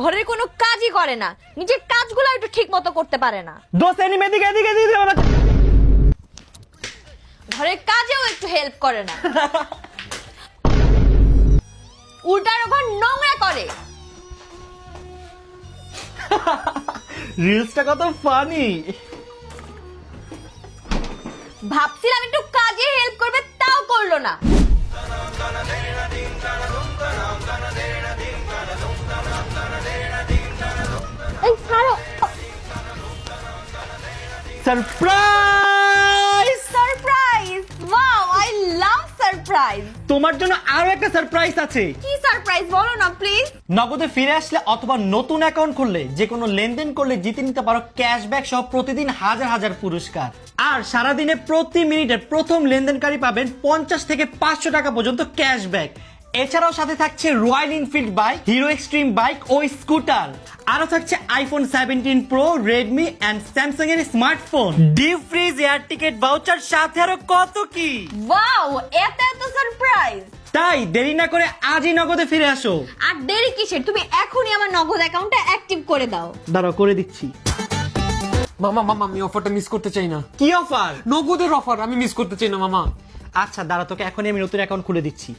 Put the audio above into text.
ঘরের কোনো কাজই করে না, নিজের কাজগুলো একটু ঠিক মতো করতে পারে না। দোস্ত এনিমে এদিকে এদিকে দিয়ে দিও না। ঘরের কাজেও একটু হেল্প করে না, উল্টার ঘর নোংরা করে। রিলসটা কত ফানি। ভাবছিলাম একটু কাজে হেল্প করবে, তাও করলো না। এই ছাড়ো। Surprise! Surprise! Wow, I love surprise. তোমার জন্য আরো একটা সারপ্রাইজ আছে। কি সারপ্রাইজ বলো না প্লিজ। নগদে ফিরে আসলে অথবা নতুন অ্যাকাউন্ট খুললে যে কোনো লেনদেন করলে জিতে নিতে পারো ক্যাশব্যাক সহ প্রতিদিন হাজার হাজার পুরস্কার। আর সারাদিনে প্রতি মিনিটে প্রথম লেনদেনকারী পাবেন 50 থেকে 500 টাকা পর্যন্ত ক্যাশব্যাক। এছাড়াও সাথে থাকছে Royal Enfield bike, Hero Xtreme bike ও স্কুটার। আরো থাকছে iPhone 17 Pro, Redmi and Samsung এর smartphone, deep fridge, air ticket voucher, সাথে আরো কত কি। ওয়াও, এত এত সারপ্রাইজ। তাই দেরি না করে আজই নগদে ফিরে আসো। আর দেরি কিসের, তুমি এখনই আমার নগদ অ্যাকাউন্টটা অ্যাক্টিভ করে দাও। দাঁড়াও করে দিচ্ছি। মামা মামা আমি অফারটা মিস করতে চাই না। কি অফার? নগদের অফার আমি মিস করতে চাই না মামা। আচ্ছা দাঁড়া, তোকে এখনই আমি নতুন অ্যাকাউন্ট খুলে দিচ্ছি।